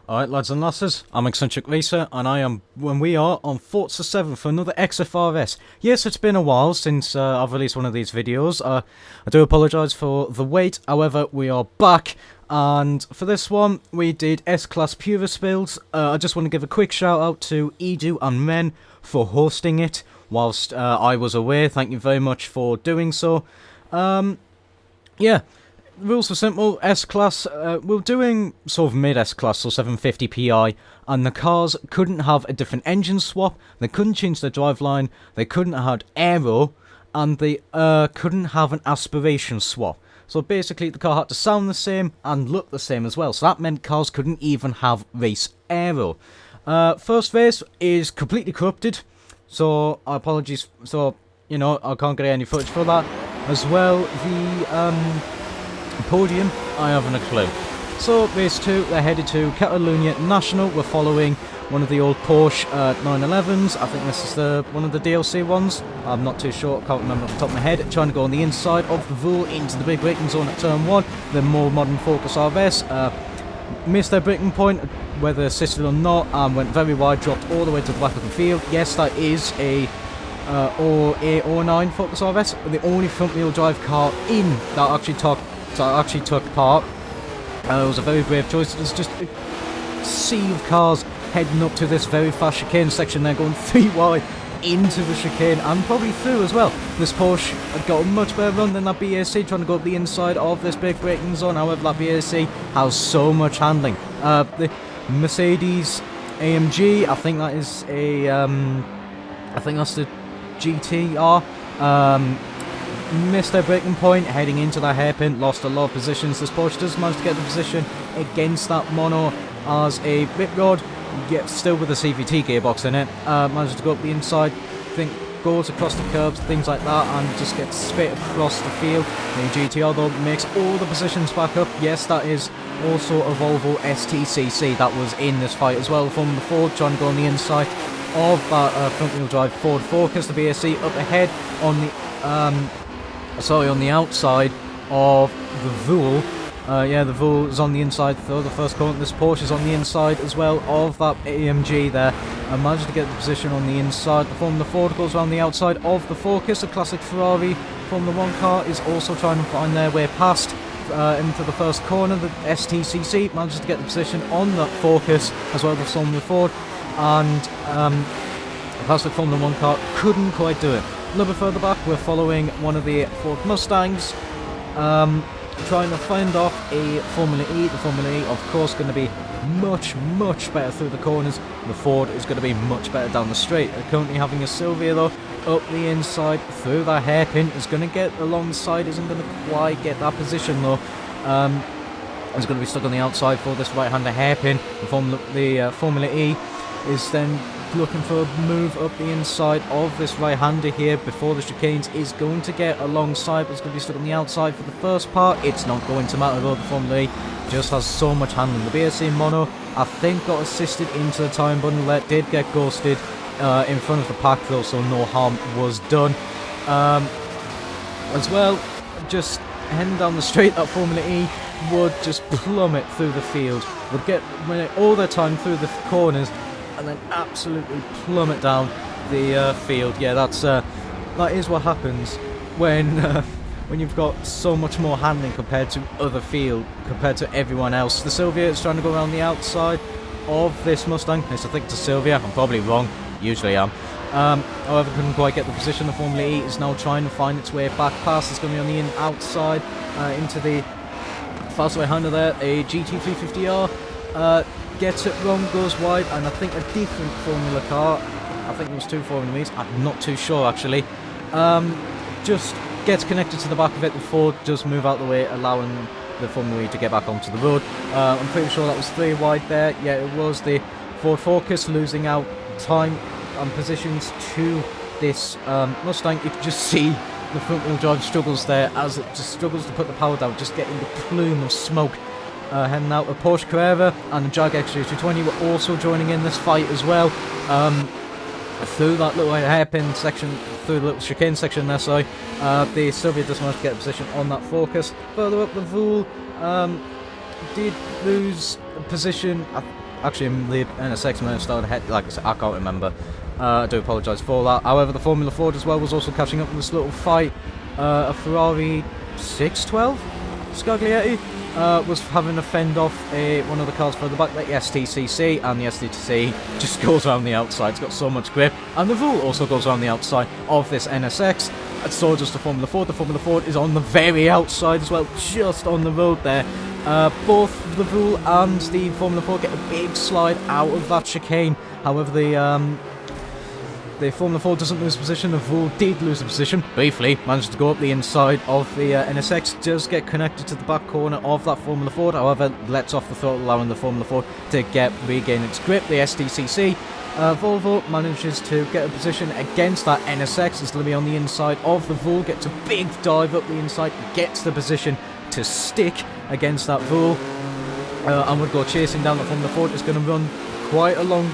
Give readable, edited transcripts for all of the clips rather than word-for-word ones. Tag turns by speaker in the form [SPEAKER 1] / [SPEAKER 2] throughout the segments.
[SPEAKER 1] Alright lads and lasses, I'm Xcentric Racer and we are on Forza 7 for another XFRS. Yes, it's been a while since I've released one of these videos. I do apologise for the wait, however we are back, and for this one we did S-Class Purist builds. I just want to give a quick shout out to Edu and Men for hosting it whilst I was away. Thank you very much for doing so. Yeah. The rules were simple. S-Class, we're doing sort of mid-S-Class, so 750 Pi, and the cars couldn't have a different engine swap, they couldn't change their driveline, they couldn't have aero, and they couldn't have an aspiration swap. So basically the car had to sound the same and look the same as well, so that meant cars couldn't even have race aero. First race is completely corrupted, so apologies, so, you know, I can't get any footage for that. As well, the, podium, I haven't a clue. So race 2, they're headed to Catalonia National. We're following one of the old Porsche 911s. I think this is one of the DLC ones. I'm not too sure, can't remember off the top of my head. Trying to go on the inside of the Vool into the big braking zone at turn 1. The more modern Focus RS missed their braking point, whether assisted or not, and went very wide, dropped all the way to the back of the field. Yes, that is a or 9 Focus RS, the only front wheel drive car in that actually took part. It was a very brave choice. There's just a sea of cars heading up to this very fast chicane section. They're going 3 wide into the chicane and probably through as well. This Porsche had got a much better run than that BAC, trying to go up the inside of this big braking zone. However, that BAC has so much handling. The Mercedes AMG, I think that is a, I think that's the GTR. Missed their braking point, heading into that hairpin, lost a lot of positions. This Porsche does manage to get the position against that mono as a rip rod, yet still with a CVT gearbox in it. Manages to go up the inside, goes across the curbs, things like that, and just gets spit across the field. The GTR though makes all the positions back up. Yes, that is also a Volvo STCC that was in this fight as well. From the Ford, trying to go on the inside of that front wheel drive Ford Focus. The BAC up ahead on the on the outside of the Vool. Yeah, the Vool is on the inside for the first corner. This Porsche is on the inside as well of that AMG there. And managed to get the position on the inside. The Formula Ford goes around the outside of the Focus. The classic Ferrari Formula 1 car is also trying to find their way past into the first corner. The STCC manages to get the position on that Focus as well as the Formula Ford. And the classic Formula 1 car couldn't quite do it. A little bit further back, we're following one of the Ford Mustangs, trying to find off a Formula E. The Formula E, of course, going to be much better through the corners. The Ford is going to be much better down the straight. They're currently having a Silvia, though, up the inside, through that hairpin. Is going to get alongside, isn't going to quite get that position, though. Is going to be stuck on the outside for this right-hander hairpin. The Formula E is then looking for a move up the inside of this right-hander here before the chicanes. Is going to get alongside, but it's going to be stuck on the outside for the first part. It's not going to matter though. The Formula E just has so much handling. The BSC Mono, I think, got assisted into the time bundle there. Did get ghosted in front of the pack though, so no harm was done. As well, just heading down the straight, that Formula E would just plummet through the field. Would get all their time through the corners and then absolutely plummet down the field. Yeah, that is what happens when you've got so much more handling compared to compared to everyone else. The Silvia is trying to go around the outside of this Mustang. Yes, I think it's a Silvia. I'm probably wrong. Usually I am. However, couldn't quite get the position. The Formula E is now trying to find its way back past. It's going to be on the outside into the fastway handler there. A GT350R. Gets it wrong, goes wide, and I think a different Formula car, I think it was 2 Formula E's, I'm not too sure actually, just gets connected to the back of it. The Ford does move out the way, allowing the Formula E to get back onto the road. I'm pretty sure that was 3 wide there. Yeah, it was the Ford Focus losing out time and positions to this Mustang. You can just see the front wheel drive struggles there as it just struggles to put the power down, just getting the plume of smoke. Heading out. A Porsche Carrera and a Jag XJ220 were also joining in this fight as well. Through that little hairpin section, through the little chicane section there, sorry. The Silvia does manage to get a position on that Focus. Further up the Vool, did lose position. Actually, the NSX may have started ahead. Like I said, I can't remember. I do apologise for that. However, the Formula Ford as well was also catching up in this little fight. A Ferrari 612 Scaglietti was having to fend off one of the cars further back, like the STCC, and the STCC just goes around the outside. It's got so much grip, and the Vool also goes around the outside of this NSX. And so does the Formula Ford. The Formula Ford is on the very outside as well, just on the road there. Both the Vool and the Formula Ford get a big slide out of that chicane. However, the Formula Ford doesn't lose position. The Vool did lose the position briefly, managed to go up the inside of the NSX, does get connected to the back corner of that Formula Ford, however lets off the throttle, allowing the Formula Ford to regain its grip. The STCC Volvo manages to get a position against that NSX. It's going to be on the inside of the Vool, gets a big dive up the inside, gets the position to stick against that Vool, and would go chasing down the Formula Ford. It's going to run quite a long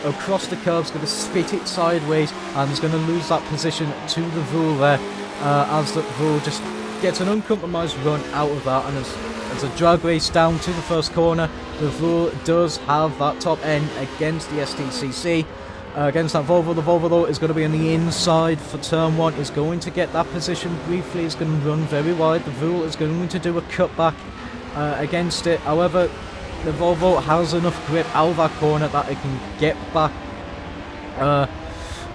[SPEAKER 1] across the curb, it's going to spit it sideways, and it's going to lose that position to the Vool there, as the Vool just gets an uncompromised run out of that, and as a drag race down to the first corner, the Vool does have that top end against the STCC, against that Volvo. The Volvo though is going to be on the inside for turn 1, is going to get that position briefly, is going to run very wide. The Vool is going to do a cutback against it, however the Volvo has enough grip out of that corner that it can get back.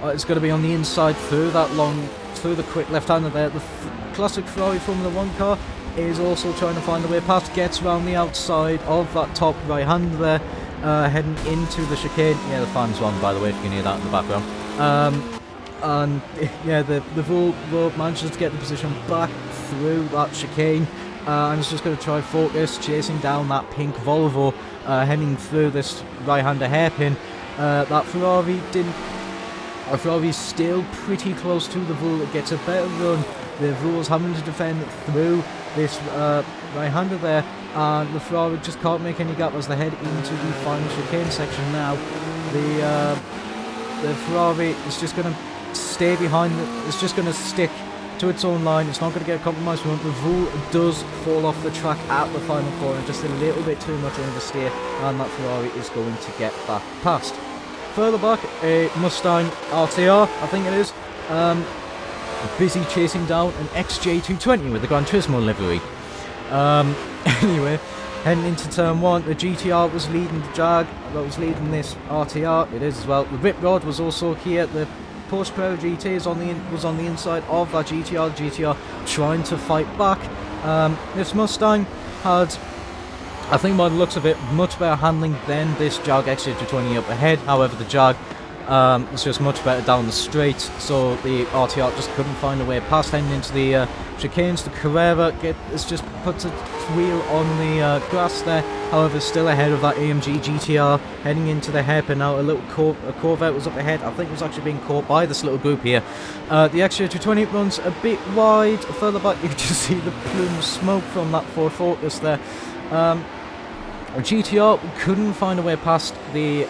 [SPEAKER 1] It's going to be on the inside through the quick left-hander there. The classic Ferrari Formula 1 car is also trying to find a way past, gets around the outside of that top right-hander there, heading into the chicane. Yeah, the fan's on, by the way, if you can hear that in the background. And yeah, the Vool manages to get the position back through that chicane. And it's just going to try focus, chasing down that pink Volvo, heading through this right-hander hairpin. That Ferrari's still pretty close to the Vool. It gets a better run. The Vool's having to defend through this right-hander there, and the Ferrari just can't make any gap as they head into the final chicane section now. The Ferrari is just going to stay behind. It's just going to stick to its own line. It's not going to get a compromised run. The Vool does fall off the track at the final corner, just a little bit too much oversteer, and that Ferrari is going to get back past. Further back, a Mustang RTR, I think it is, busy chasing down an XJ220 with the Gran Turismo livery. Anyway, heading into turn 1, the GTR was leading the Jag, that was leading this RTR, it is as well. The Rip Rod was also here. The Porsche Carrera GT was on the inside of that GTR. The GTR trying to fight back. This Mustang had, I think by the looks of it, much better handling than this Jag XJ220 up ahead. However, the Jag was just much better down the straight, so the RTR just couldn't find a way past. Heading into the chicanes, the Carrera has just put its wheel on the grass there. However, still ahead of that AMG GTR. Heading into the hairpin now, a Corvette was up ahead. I think it was actually being caught by this little group here. The XJ220 runs a bit wide. Further back, you can just see the plume of smoke from that Ford Focus there. GTR couldn't find a way past the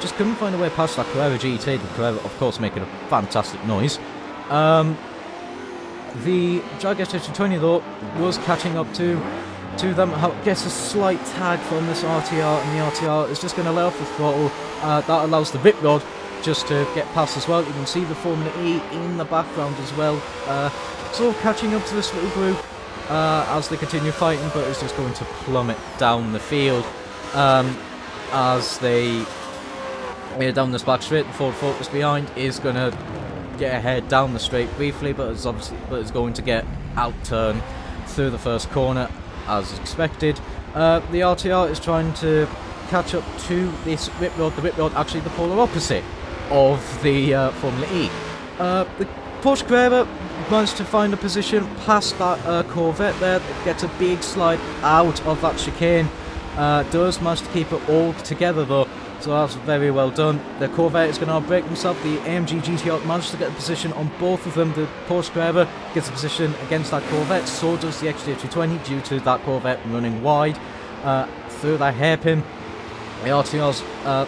[SPEAKER 1] just couldn't find a way past that Carrera GT. The Carrera, of course, making a fantastic noise. The Jag XJ220 though was catching up to them. Gets a slight tag from this RTR, and the RTR is just going to let off the throttle. That allows the Rip Rod just to get past as well. You can see the Formula E in the background as well. So catching up to this little group as they continue fighting, but it's just going to plummet down the field as they down this back straight. The Ford Focus behind is going to get ahead down the straight briefly, but it's going to get out-turned through the first corner as expected. The RTR is trying to catch up to this Rip Rod. The Rip Rod actually the polar opposite of the Formula E. The Porsche Carrera managed to find a position past that Corvette there. It gets a big slide out of that chicane. Does manage to keep it all together though, so that's very well done. The Corvette is going to outbrake himself. The AMG GTR managed to get a position on both of them. The Porsche Carrera gets a position against that Corvette, so does the XJ220 due to that Corvette running wide through that hairpin. The RTR's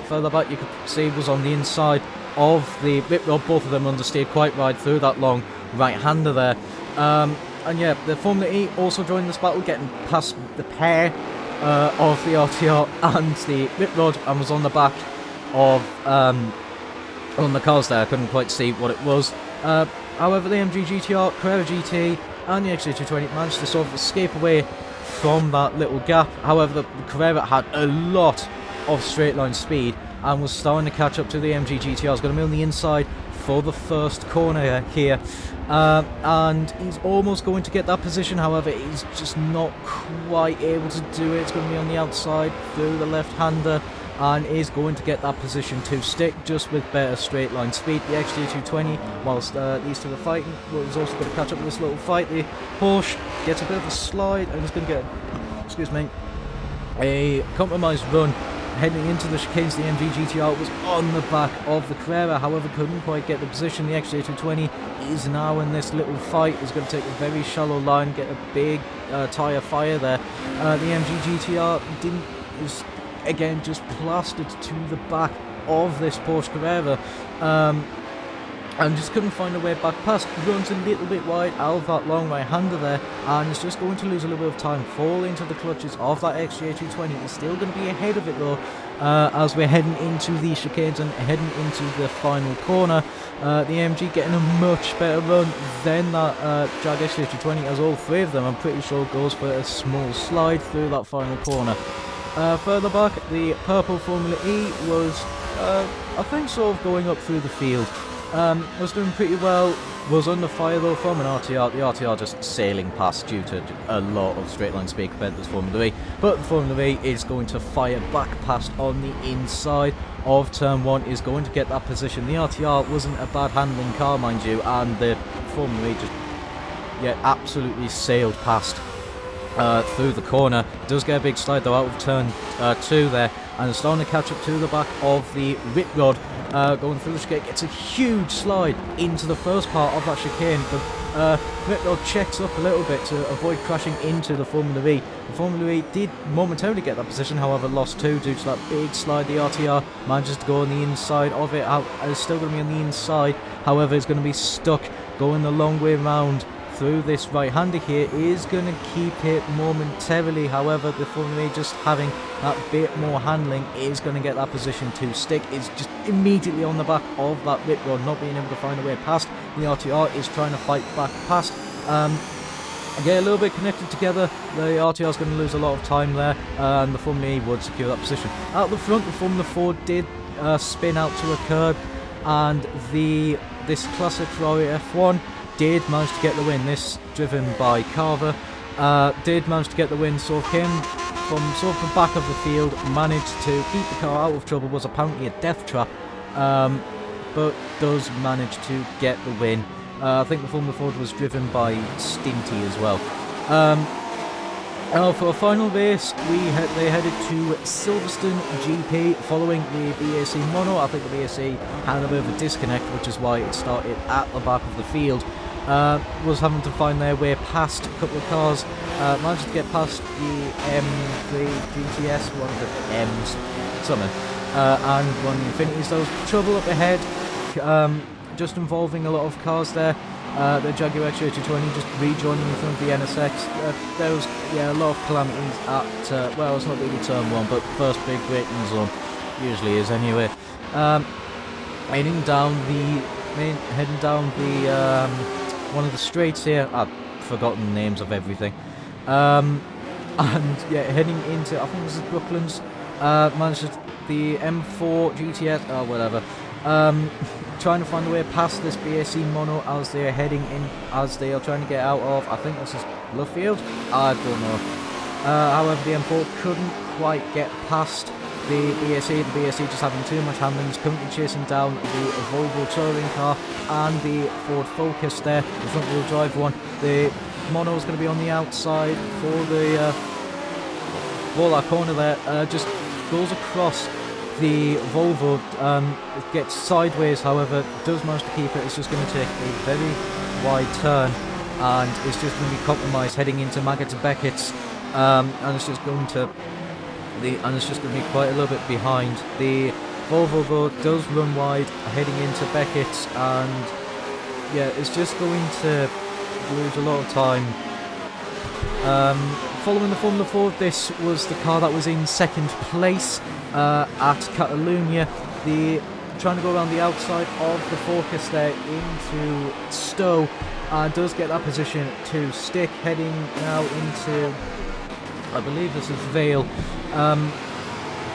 [SPEAKER 1] further back, you could see, was on the inside of the Rip Rod. Both of them understeered quite wide through that long right-hander there. And yeah, the Formula E also joined this battle, getting past the pair of the RTR and the rip rod, and was on the back of on the cars there. I couldn't quite see what it was. However, the MG GTR, Carrera GT, and the XJ220 managed to sort of escape away from that little gap. However, the Carrera had a lot of straight line speed and was starting to catch up to the MG GTR. It's going to be on the inside for the first corner here, and he's almost going to get that position. However, he's just not quite able to do it. It's going to be on the outside through the left-hander, and is going to get that position to stick just with better straight line speed. The XJ220, whilst these two are fighting, was also going to catch up with this little fight. The Porsche gets a bit of a slide and is going to get, excuse me, a compromised run heading into the chicanes. The MG GTR was on the back of the Carrera, however couldn't quite get the position. The XJ220 is now in this little fight. Is going to take a very shallow line, get a big tyre fire there. The MG GTR didn't, is again just plastered to the back of this Porsche Carrera, and just couldn't find a way back past. Runs a little bit wide out of that long right-hander there, and is just going to lose a little bit of time, fall into the clutches of that XJ220. He's still going to be ahead of it though, as we're heading into the chicanes and heading into the final corner. The MG getting a much better run than that Jag XJ220, as all three of them, I'm pretty sure, goes for a small slide through that final corner. Further back, the purple Formula E was, I think, sort of going up through the field. Was doing pretty well, was under fire though from an RTR. The RTR just sailing past due to a lot of straight line speed compared to the Formula E. But the Formula E is going to fire back past on the inside of turn 1, is going to get that position. The RTR wasn't a bad handling car, mind you, and the Formula E just, yeah, absolutely sailed past through the corner. Does get a big slide though out of turn 2 there, and is starting to catch up to the back of the rip rod. Going through the chicane, gets a huge slide into the first part of that chicane. The rip rod checks up a little bit to avoid crashing into the Formula E. The Formula E did momentarily get that position, however lost 2 due to that big slide. The RTR manages to go on the inside of it. It's still going to be on the inside, however it's going to be stuck going the long way round through this right-hander here. Is going to keep it momentarily, however the Formula E just having that bit more handling is going to get that position to stick. It's just immediately on the back of that rip rod, not being able to find a way past. The RTR is trying to fight back past. Get a little bit connected together. The RTR is going to lose a lot of time there, and the Formula E would secure that position. Out the front, the Formula 4 did spin out to a curb, and this classic Ferrari F1 did manage to get the win. This driven by Carver, did manage to get the win. Sort of came from sort of the back of the field, managed to keep the car out of trouble, was apparently a death trap, but does manage to get the win. I think the Formula Ford was driven by Stinty as well. For a final race, they headed to Silverstone GP following the BAC mono. I think the BAC had a bit of a disconnect, which is why it started at the back of the field. Was having to find their way past a couple of cars. Managed to get past the M3 GTS, one of the M's, something, and one of the Infinities. There was trouble up ahead, just involving a lot of cars there. The Jaguar XJ220 just rejoining in front of the NSX. There was, yeah, a lot of calamities at, well, it's not really turn 1, but first big braking zone, usually is anyway. Heading down the one of the straights here. I've forgotten the names of everything. And yeah, heading into, I think this is Brooklands. Managed the M4 GTS, or whatever. Trying to find a way past this BAC mono as they are heading in, as they are trying to get out of, I think this is Luffield? I don't know. However, the M4 couldn't quite get past the BAC. The BAC just having too much handling. Is currently chasing down the Volvo touring car and the Ford Focus there, the front wheel drive one. The mono is going to be on the outside for the for that corner there. Just goes across the Volvo, it gets sideways, however does manage to keep it. It's just going to take a very wide turn, and it's just going to be compromised heading into Maggots and Beckett's, and it's just going to be quite a little bit behind. The Volvo though does run wide heading into Beckett's, and yeah, it's just going to lose a lot of time. following the Formula 4, this was the car that was in second place at Catalonia. Trying to go around the outside of the Focus there into Stowe, and does get that position to stick, heading now into, I believe this is Vale,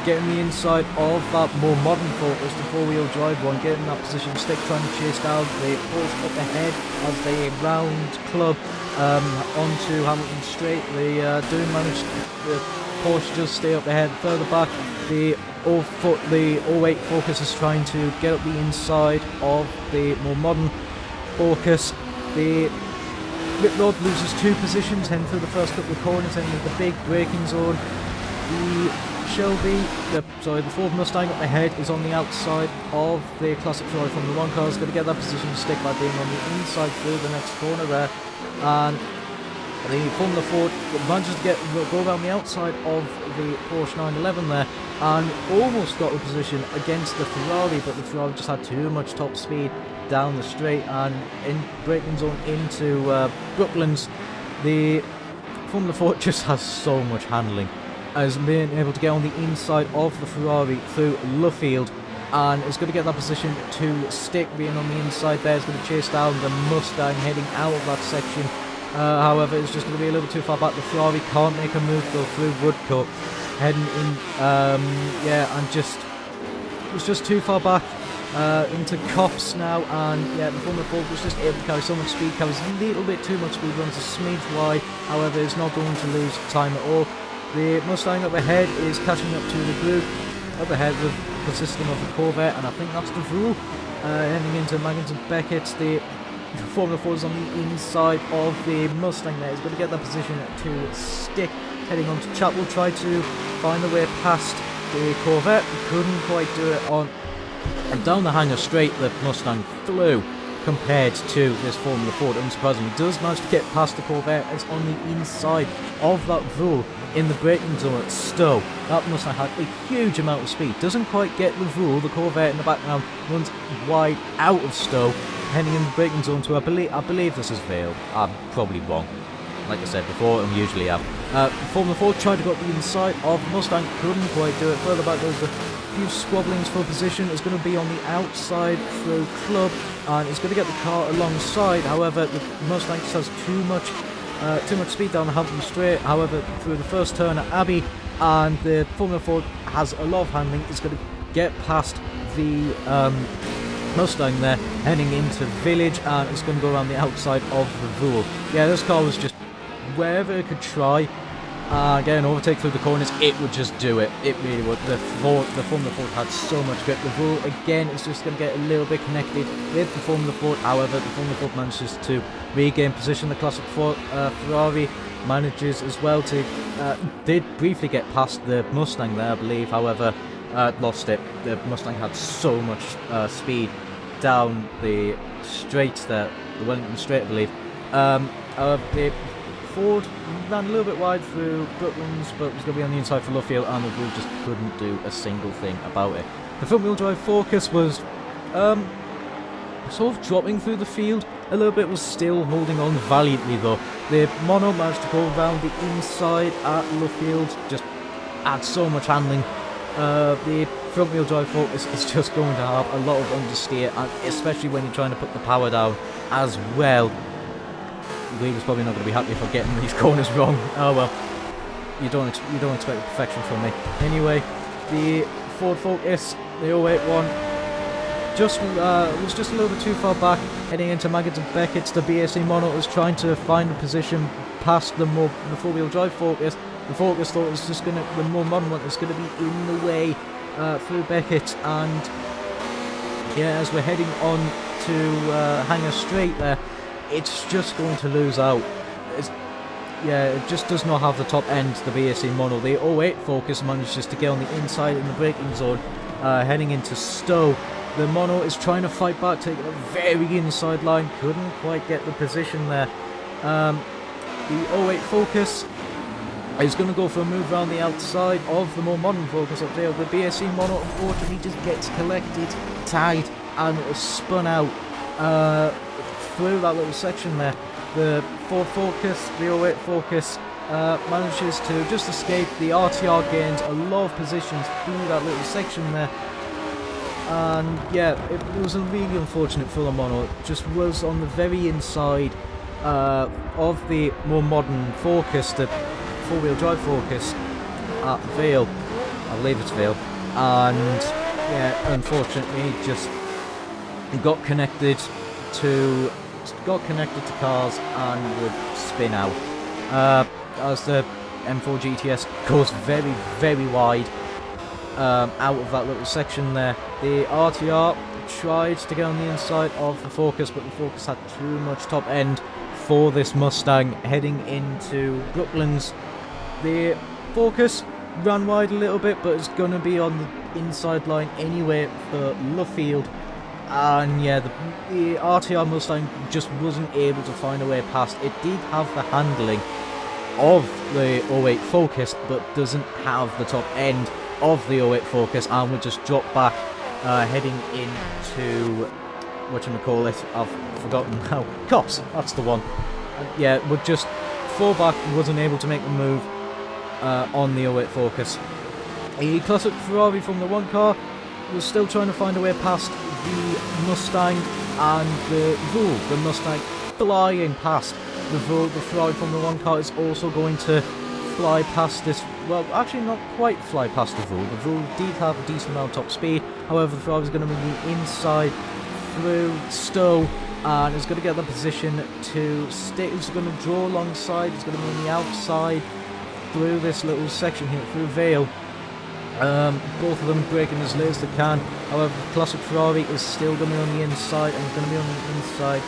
[SPEAKER 1] getting the inside of that more modern Focus, the four-wheel drive one, getting that position to stick, trying to chase down the Porsche up ahead as they round club onto Hamilton Straight. They do manage, the Porsche does stay up ahead. Further back, the 08 Focus is trying to get up the inside of the more modern Focus. The Rip Rod loses 2 positions, heading through the first couple of corners, heading into the big braking zone. The Ford Mustang up ahead is on the outside of the Classic Ferrari Formula 1 car. Is going to get that position to stick by being on the inside through the next corner there. And the Formula Ford manages to go around the outside of the Porsche 911 there, and almost got the position against the Ferrari, but the Ferrari just had too much top speed down the straight and in braking zone into Brooklands. The Formula Ford just has so much handling, as being able to get on the inside of the Ferrari through Luffield, and is going to get that position to stick, being on the inside there. Is going to chase down the Mustang heading out of that section. However, it's just going to be a little too far back. The Ferrari can't make a move though through Woodcote, heading in, and it was just too far back into Cops now, and the Formula Ford was just able to carry so much speed, carries a little bit too much speed, runs a smidge wide, however is not going to lose time at all. The Mustang up ahead is catching up to the group up ahead, with consisting of the Corvette, and I think that's the rule. Heading into Maggins and Beckett, the Formula 4 is on the inside of the Mustang there. He's going to get that position to stick, heading on to Chapel, try to find a way past the Corvette, couldn't quite do it on, and down the hanger straight the Mustang flew compared to this Formula Ford. Unsurprisingly, does manage to get past the Corvette. It's on the inside of that Voul in the braking zone at Stowe. That Mustang had a huge amount of speed, doesn't quite get the Voul. The Corvette in the background runs wide out of Stowe, heading in the braking zone to, I believe this is Vale. I'm probably wrong, like I said before, and usually am. Formula 4 tried to go up the inside of Mustang, couldn't quite do it. Further back, there's a few squabblings for position. It's going to be on the outside through Club, and it's going to get the car alongside. However, the Mustang just has too much speed down the Hampton Straight. However, through the first turn at Abbey, and the Formula 4 has a lot of handling. It's going to get past the Mustang there, heading into Village, and it's going to go around the outside of the Voul. Yeah, this car was just wherever it could try, get an overtake through the corners, it would just do it. It really would. The Formula Ford had so much grip. The Voul, again, is just going to get a little bit connected with the Formula Ford. However, the Formula Ford manages to regain position. The Classic Ferrari manages as well to, did briefly get past the Mustang there, I believe. However, lost it. The Mustang had so much speed down the straight there, the Wellington Straight, I believe. The Ford ran a little bit wide through Brooklands, but it was going to be on the inside for Luffield, and the Voul just couldn't do a single thing about it. The front-wheel drive Focus was sort of dropping through the field a little bit, was still holding on valiantly though. The Mono managed to go around the inside at Luffield, just had so much handling. The front-wheel drive Focus is just going to have a lot of understeer, and especially when you're trying to put the power down as well. Lee was probably not going to be happy for getting these corners wrong. Oh well, you don't expect perfection from me. Anyway, the Ford Focus, the 08 one, was just a little bit too far back, heading into Maggins and Beckett's. The BSC Mono was trying to find a position past the four-wheel drive Focus. The Focus thought it was just the more modern one was going to be in the way through Beckett, and yeah, as we're heading on to Hanger Straight there, it's just going to lose out. It just does not have the top end, the BSC Mono. The 08 Focus manages to get on the inside in the braking zone, heading into Stowe. The Mono is trying to fight back, taking a very inside line, couldn't quite get the position there. The 08 Focus is going to go for a move around the outside of the more modern Focus up there. The BSC Mono unfortunately just gets collected, tied, and it was spun out through that little section there. The Ford Focus, the 08 Focus, manages to just escape. The RTR gains a lot of positions through that little section there. And yeah, it was a really unfortunate full-on mono. It just was on the very inside of the more modern Focus, the four-wheel drive Focus at Vale. I believe it's Vale. And yeah, unfortunately, just got connected to cars and would spin out. As the M4 GTS goes very, very wide out of that little section there. The RTR tried to get on the inside of the Focus, but the Focus had too much top end for this Mustang heading into Brooklands. The Focus ran wide a little bit, but it's going to be on the inside line anyway for Luffield. And yeah, the RTR Mustang just wasn't able to find a way past. It did have the handling of the 08 Focus, but doesn't have the top end of the 08 Focus, and would just drop back, heading into whatchamacallit, I've forgotten now, Cops, that's the one. Yeah, would just fall back, wasn't able to make the move on the 08 Focus. A classic Ferrari from the one car was still trying to find a way past the Mustang and the Vool. The Mustang flying past the Vool. The Ferrari from the one car is also going to fly past this. Well, actually not quite fly past the Vool. The Vool did have a decent amount of top speed. However, the Ferrari is going to move the inside through Stowe and is going to get the position to stay. It's going to draw alongside. It's going to be on the outside through this little section here, through Vale. Both of them braking as late as they can. However, the classic Ferrari is still going to be on the inside, and it's going to be on the inside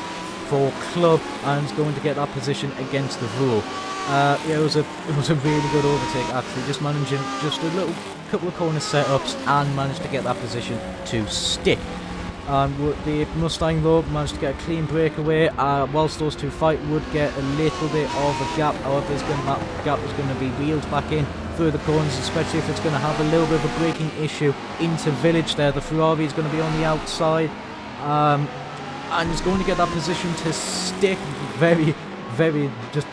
[SPEAKER 1] for Club, and is going to get that position against the Vool. Yeah, it was a really good overtake actually, just managing just a little couple of corner setups and managed to get that position to stick. The Mustang though managed to get a clean breakaway, whilst those two fight would get a little bit of a gap. However, that gap is going to be reeled back in through the corners, especially if it's going to have a little bit of a braking issue into Village there. The Ferrari is going to be on the outside, and it's going to get that position to stick very, just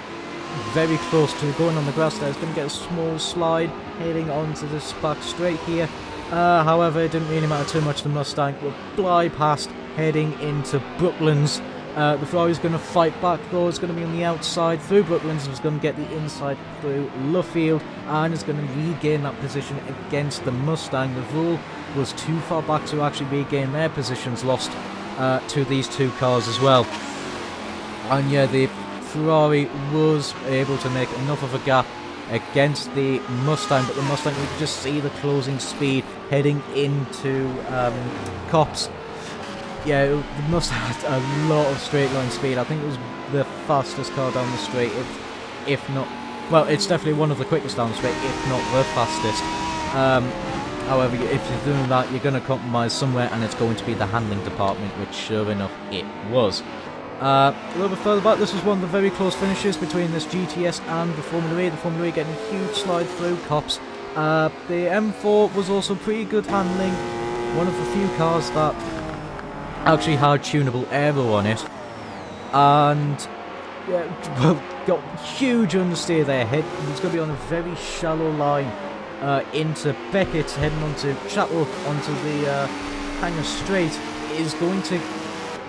[SPEAKER 1] very close to going on the grass there. It's going to get a small slide heading onto this back straight here. However, it didn't really matter too much. The Mustang will fly past, heading into Brooklands. The Ferrari is going to fight back though. It's going to be on the outside through Brooklands. It's going to get the inside through Luffield, and it's going to regain that position against the Mustang. The Vool was too far back to actually regain their positions, lost to these two cars as well. And yeah, the Ferrari was able to make enough of a gap against the Mustang, but the Mustang, we could just see the closing speed heading into Cops. Yeah, the Mustang had a lot of straight line speed. I think it was the fastest car down the straight, if not, well, it's definitely one of the quickest down the straight, if not the fastest. However, if you're doing that, you're going to compromise somewhere, and it's going to be the handling department, which sure enough it was. A little bit further back, this was one of the very close finishes between this GTS and the Formula E. The Formula E getting a huge slide through Cops. The M4 was also pretty good handling, one of the few cars that actually had tunable aero on it, and yeah, well, got huge understeer there. It's going to be on a very shallow line into Beckett, heading onto Chatwell, onto the Hanger Straight. Is going to,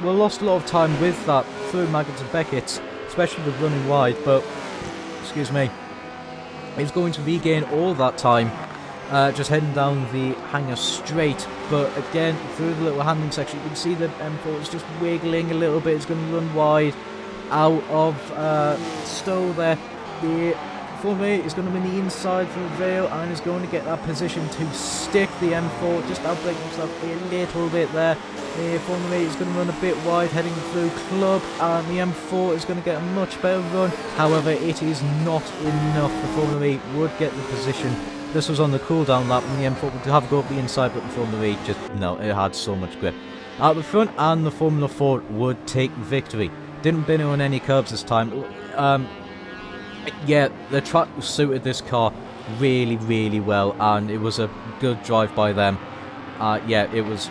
[SPEAKER 1] well, lost a lot of time with that through Maggotts and Beckett, especially with running wide, but excuse me, he's going to regain all that time just heading down the Hanger Straight. But again, through the little handling section, you can see the M4 is just wiggling a little bit. It's going to run wide out of Stowe there. The Formula 8 is going to be on the inside for Vale, and is going to get that position to stick. The M4 just outbraking himself a little bit there. The Formula 8 is going to run a bit wide heading through Club, and the M4 is going to get a much better run. However, it is not enough. The Formula 8 would get the position. This was on the cooldown lap, and the M4 would have to go up the inside, but the Formula 8 just, no, it had so much grip at the front, and the Formula 4 would take victory. Didn't bin on any curbs this time. Yeah, the track suited this car really, really well, and it was a good drive by them. Yeah, it was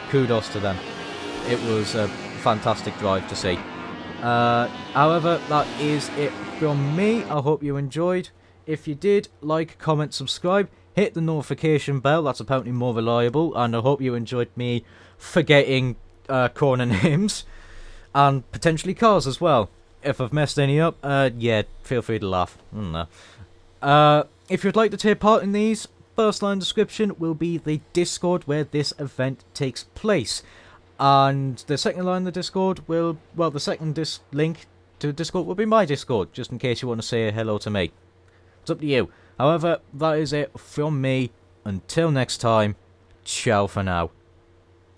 [SPEAKER 1] kudos to them. It was a fantastic drive to see. However, that is it from me. I hope you enjoyed. If you did, like, comment, subscribe, hit the notification bell. That's apparently more reliable. And I hope you enjoyed me forgetting corner names and potentially cars as well. If I've messed any up, yeah, feel free to laugh. I don't know. If you'd like to take part in these, first line description will be the Discord where this event takes place. And the second line of the Discord will, well, the second link to Discord will be my Discord, just in case you want to say hello to me. It's up to you. However, that is it from me. Until next time, ciao for now.